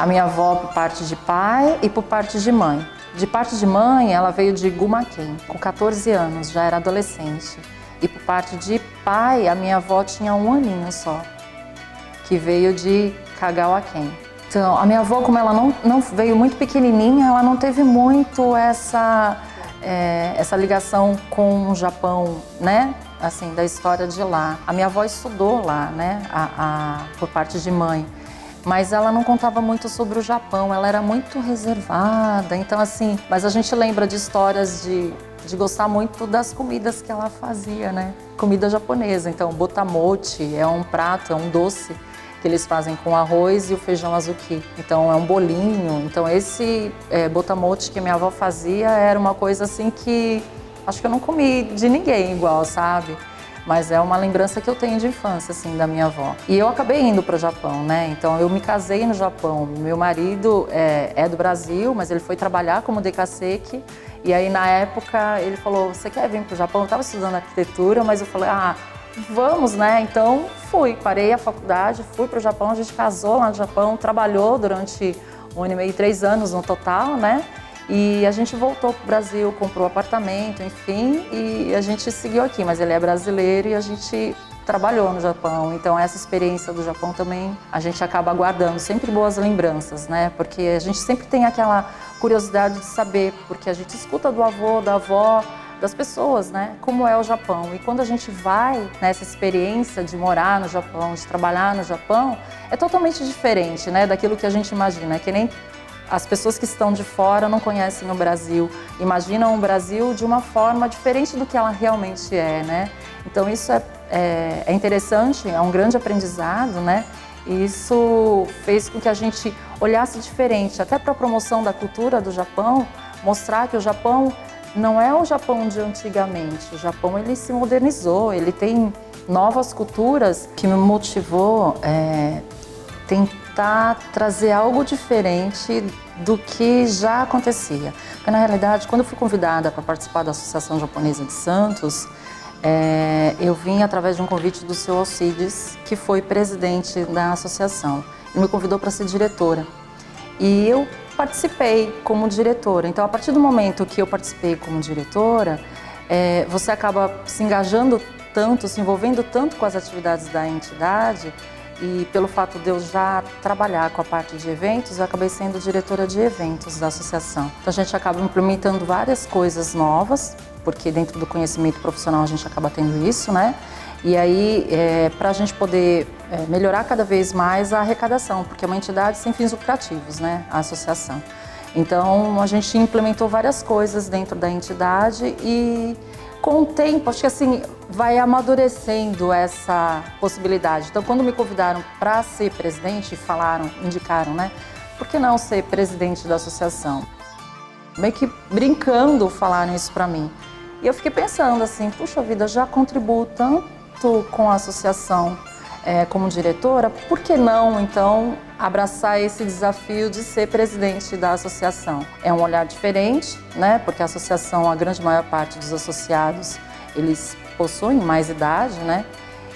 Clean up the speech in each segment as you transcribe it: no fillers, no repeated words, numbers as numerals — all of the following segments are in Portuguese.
A minha avó por parte de pai e por parte de mãe. De parte de mãe, ela veio de Gumaquém, com 14 anos, já era adolescente. E por parte de pai, a minha avó tinha 1 aninho só, que veio de Kagauaquém. Então, a minha avó, como ela não veio muito pequenininha, ela não teve muito essa ligação com o Japão, né? Assim, da história de lá. A minha avó estudou lá, né? Por parte de mãe. Mas ela não contava muito sobre o Japão, ela era muito reservada. Então, assim, mas a gente lembra de histórias de gostar muito das comidas que ela fazia, né? Comida japonesa. Então, botamochi é um prato, é um doce que eles fazem com arroz e o feijão azuki. Então é um bolinho. Então esse botamochi que a minha avó fazia era uma coisa assim que acho que eu não comi de ninguém igual, sabe? Mas é uma lembrança que eu tenho de infância, assim, da minha avó. E eu acabei indo para o Japão, né? Então eu me casei no Japão. Meu marido é do Brasil, mas ele foi trabalhar como dekaseki. E aí na época ele falou, você quer vir para o Japão? Eu estava estudando arquitetura, mas eu falei, vamos, né? Então fui, parei a faculdade, fui para o Japão, a gente casou lá no Japão, trabalhou durante 1 ano e meio, 3 anos no total, né? E a gente voltou para o Brasil, comprou apartamento, enfim, e a gente seguiu aqui. Mas ele é brasileiro e a gente trabalhou no Japão. Então essa experiência do Japão também a gente acaba guardando, sempre boas lembranças, né? Porque a gente sempre tem aquela curiosidade de saber, porque a gente escuta do avô, da avó, das pessoas, né? Como é o Japão. E quando a gente vai nessa experiência de morar no Japão, de trabalhar no Japão, é totalmente diferente, né? Daquilo que a gente imagina. É que nem as pessoas que estão de fora não conhecem o Brasil, imaginam o Brasil de uma forma diferente do que ela realmente é, né? Então isso é interessante, é um grande aprendizado, né? E isso fez com que a gente olhasse diferente, até para a promoção da cultura do Japão, mostrar que o Japão não é o Japão de antigamente. O Japão ele se modernizou, ele tem novas culturas que me motivou tentar trazer algo diferente do que já acontecia. Porque na realidade, quando eu fui convidada para participar da Associação Japonesa de Santos, eu vim através de um convite do seu Alcides, que foi presidente da associação. Ele me convidou para ser diretora. E eu participei como diretora. Então, a partir do momento que eu participei como diretora, você acaba se engajando tanto, se envolvendo tanto com as atividades da entidade, e pelo fato de eu já trabalhar com a parte de eventos, eu acabei sendo diretora de eventos da associação. Então, a gente acaba implementando várias coisas novas, porque dentro do conhecimento profissional a gente acaba tendo isso, né? E aí, para a gente poder melhorar cada vez mais a arrecadação, porque é uma entidade sem fins lucrativos, né? A associação. Então, a gente implementou várias coisas dentro da entidade e, com o tempo, acho que assim, vai amadurecendo essa possibilidade. Então, quando me convidaram para ser presidente, indicaram, né? Por que não ser presidente da associação? Meio que brincando falaram isso para mim. E eu fiquei pensando assim, puxa vida, já contribuo tanto com a associação como diretora, por que não, então, abraçar esse desafio de ser presidente da associação? É um olhar diferente, né? Porque a associação, a grande maior parte dos associados, eles possuem mais idade, né?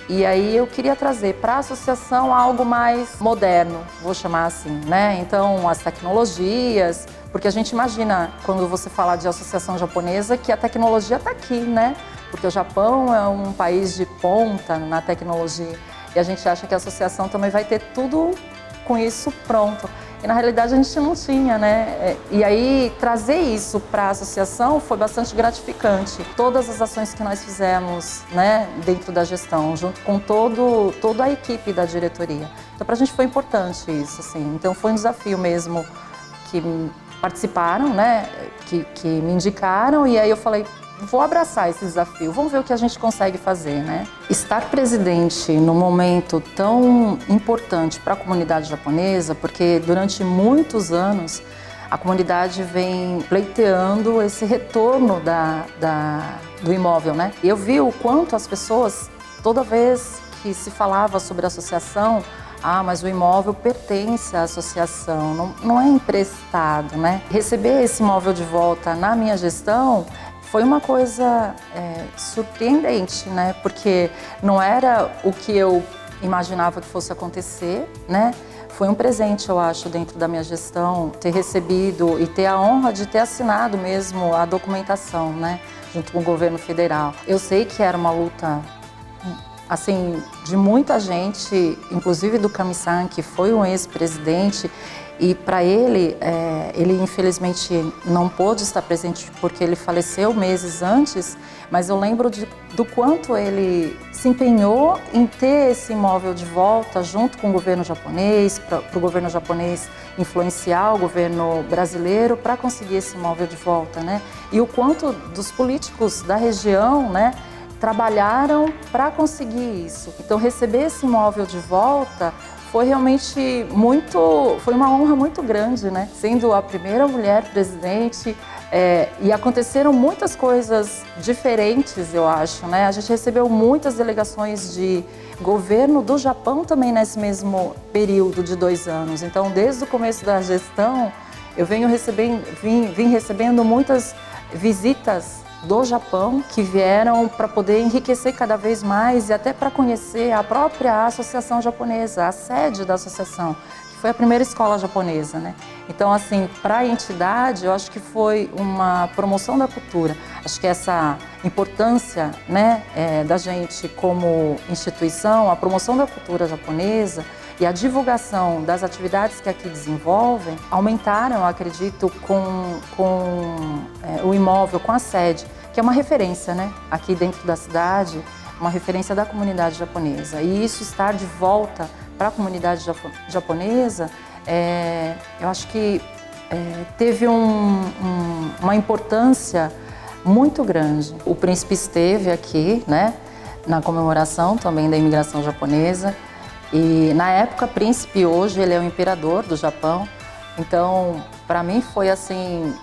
E aí eu queria trazer para a associação algo mais moderno, vou chamar assim, né? Então, as tecnologias, porque a gente imagina, quando você fala de associação japonesa, que a tecnologia está aqui, né? Porque o Japão é um país de ponta na tecnologia e a gente acha que a associação também vai ter tudo com isso pronto. E na realidade a gente não tinha, né? E aí trazer isso para a associação foi bastante gratificante. Todas as ações que nós fizemos, né, dentro da gestão, junto com toda a equipe da diretoria. Então para a gente foi importante isso, assim. Então foi um desafio mesmo que participaram, né, que me indicaram e aí eu falei, vou abraçar esse desafio, vamos ver o que a gente consegue fazer, né? Estar presidente num momento tão importante para a comunidade japonesa, porque durante muitos anos a comunidade vem pleiteando esse retorno do imóvel, né? E eu vi o quanto as pessoas, toda vez que se falava sobre a associação, mas o imóvel pertence à associação, não é emprestado, né? Receber esse imóvel de volta na minha gestão foi uma coisa surpreendente, né? Porque não era o que eu imaginava que fosse acontecer, né? Foi um presente, eu acho, dentro da minha gestão, ter recebido e ter a honra de ter assinado mesmo a documentação, né, junto com o governo federal. Eu sei que era uma luta, assim, de muita gente, inclusive do Kami-san, que foi um ex-presidente, e para ele, ele infelizmente não pôde estar presente porque ele faleceu meses antes, mas eu lembro do quanto ele se empenhou em ter esse imóvel de volta junto com o governo japonês, para o governo japonês influenciar o governo brasileiro para conseguir esse imóvel de volta, né? E o quanto dos políticos da região, né, trabalharam para conseguir isso. Então, receber esse imóvel de volta foi realmente foi uma honra muito grande, né? Sendo a primeira mulher presidente, e aconteceram muitas coisas diferentes, eu acho, né? A gente recebeu muitas delegações de governo do Japão também nesse mesmo período de 2 anos. Então, desde o começo da gestão, eu vim recebendo muitas visitas do Japão que vieram para poder enriquecer cada vez mais e até para conhecer a própria associação japonesa, a sede da associação, que foi a primeira escola japonesa, né? Então, assim, para a entidade, eu acho que foi uma promoção da cultura. Acho que essa importância, né, da gente como instituição, a promoção da cultura japonesa e a divulgação das atividades que aqui desenvolvem aumentaram, eu acredito, com o imóvel, com a sede, que é uma referência, né, aqui dentro da cidade, uma referência da comunidade japonesa. E isso estar de volta para a comunidade japonesa, eu acho que teve uma importância muito grande. O príncipe esteve aqui, né, na comemoração também da imigração japonesa. E na época, príncipe, hoje ele é o imperador do Japão. Então, para mim foi assim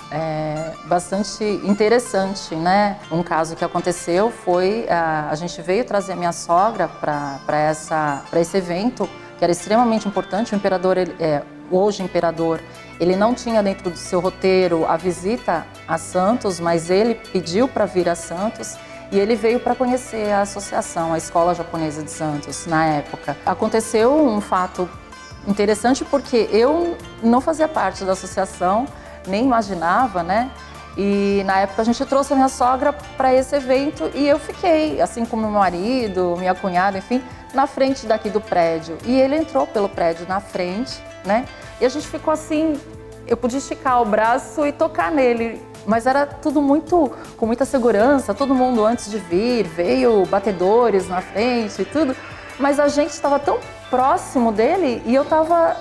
bastante interessante, né? Um caso que aconteceu foi a gente veio trazer a minha sogra para esse evento que era extremamente importante. O imperador, hoje imperador, ele não tinha dentro do seu roteiro a visita a Santos, mas ele pediu para vir a Santos. E ele veio para conhecer a associação, a Escola Japonesa de Santos, na época. Aconteceu um fato interessante porque eu não fazia parte da associação, nem imaginava, né? E na época a gente trouxe a minha sogra para esse evento e eu fiquei, assim como meu marido, minha cunhada, enfim, na frente daqui do prédio. E ele entrou pelo prédio na frente, né? E a gente ficou assim, eu podia esticar o braço e tocar nele. Mas era tudo com muita segurança, todo mundo antes de vir, veio batedores na frente e tudo. Mas a gente estava tão próximo dele e eu estava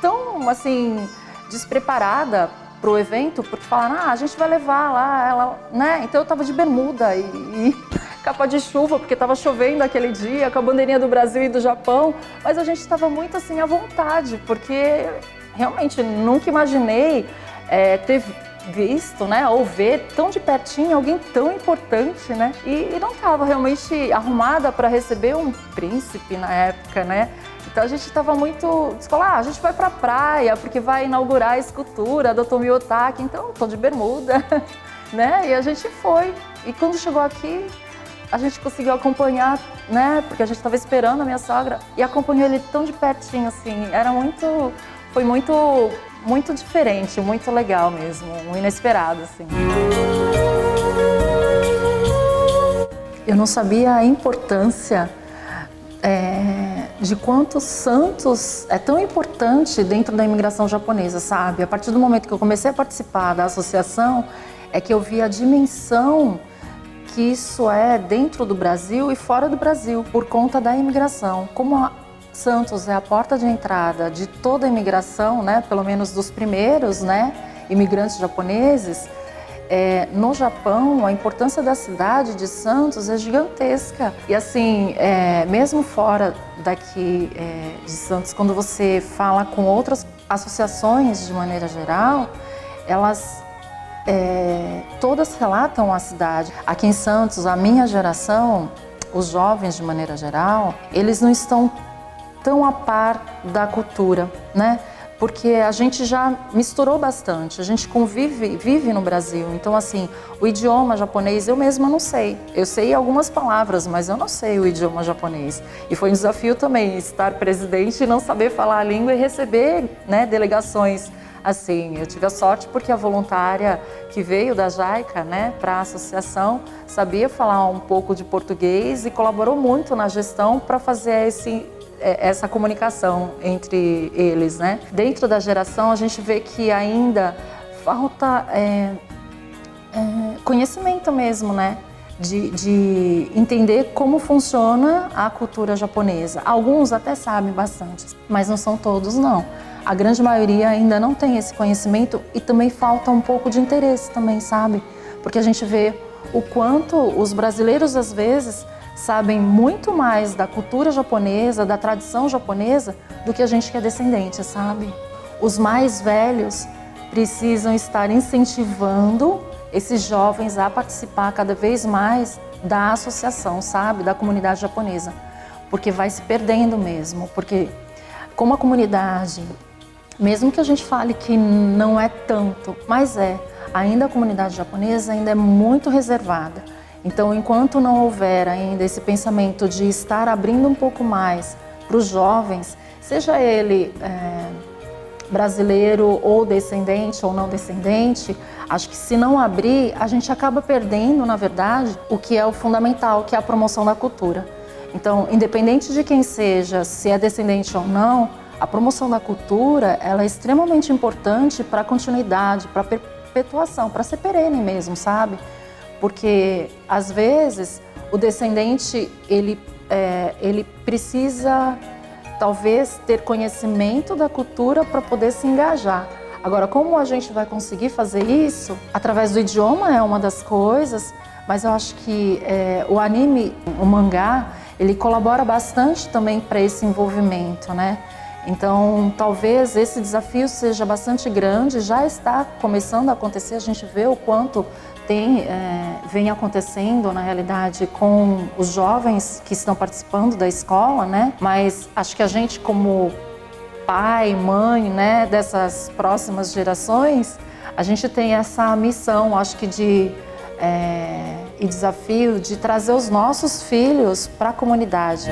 tão, assim, despreparada para o evento, porque falaram, a gente vai levar lá, ela, né? Então eu estava de bermuda e capa de chuva, porque estava chovendo aquele dia, com a bandeirinha do Brasil e do Japão. Mas a gente estava muito, assim, à vontade, porque realmente nunca imaginei ter visto, né, ou ver tão de pertinho alguém tão importante, né, e não estava realmente arrumada para receber um príncipe na época, né, então a gente estava muito, a gente vai para a praia porque vai inaugurar a escultura do Tomio Otaki, então tô de bermuda, né, e a gente foi, e quando chegou aqui a gente conseguiu acompanhar, né, porque a gente estava esperando a minha sogra e acompanhou ele tão de pertinho, assim, foi muito diferente, muito legal mesmo, inesperado, assim. Eu não sabia a importância de quanto Santos é tão importante dentro da imigração japonesa, sabe? A partir do momento que eu comecei a participar da associação, é que eu vi a dimensão que isso é dentro do Brasil e fora do Brasil, por conta da imigração. Como Santos é a porta de entrada de toda a imigração, né, pelo menos dos primeiros, né, imigrantes japoneses, no Japão, a importância da cidade de Santos é gigantesca. E assim, mesmo fora daqui de Santos, quando você fala com outras associações de maneira geral, elas todas relatam a cidade. Aqui em Santos, a minha geração, os jovens de maneira geral, eles não estão tão a par da cultura, né? porque a gente já misturou bastante, a gente vive no Brasil. Então, assim, o idioma japonês eu mesma não sei. Eu sei algumas palavras, mas eu não sei o idioma japonês. E foi um desafio também estar presidente e não saber falar a língua e receber, né, delegações. Assim, eu tive a sorte porque a voluntária que veio da JICA, né, para a associação, sabia falar um pouco de português e colaborou muito na gestão para fazer essa comunicação entre eles, né? Dentro da geração, a gente vê que ainda falta conhecimento mesmo, né? De entender como funciona a cultura japonesa. Alguns até sabem bastante, mas não são todos, não. A grande maioria ainda não tem esse conhecimento e também falta um pouco de interesse também, sabe? Porque a gente vê o quanto os brasileiros, às vezes, sabem muito mais da cultura japonesa, da tradição japonesa, do que a gente que é descendente, sabe? Os mais velhos precisam estar incentivando esses jovens a participar cada vez mais da associação, sabe? Da comunidade japonesa. Porque vai se perdendo mesmo. Porque como a comunidade, mesmo que a gente fale que não é tanto, mas ainda a comunidade japonesa ainda é muito reservada. Então, enquanto não houver ainda esse pensamento de estar abrindo um pouco mais para os jovens, seja ele brasileiro ou descendente ou não descendente, acho que se não abrir, a gente acaba perdendo, na verdade, o que é o fundamental, que é a promoção da cultura. Então, independente de quem seja, se é descendente ou não, a promoção da cultura, ela é extremamente importante para a continuidade, para a perpetuação, para ser perene mesmo, sabe? Porque, às vezes, o descendente, ele precisa, talvez, ter conhecimento da cultura para poder se engajar. Agora, como a gente vai conseguir fazer isso? Através do idioma é uma das coisas, mas eu acho que o anime, o mangá, ele colabora bastante também para esse envolvimento, né? Então, talvez esse desafio seja bastante grande, já está começando a acontecer, a gente vê o quanto vem acontecendo, na realidade, com os jovens que estão participando da escola, né? Mas acho que a gente, como pai, mãe, né, dessas próximas gerações, a gente tem essa missão, acho que e desafio de trazer os nossos filhos para a comunidade.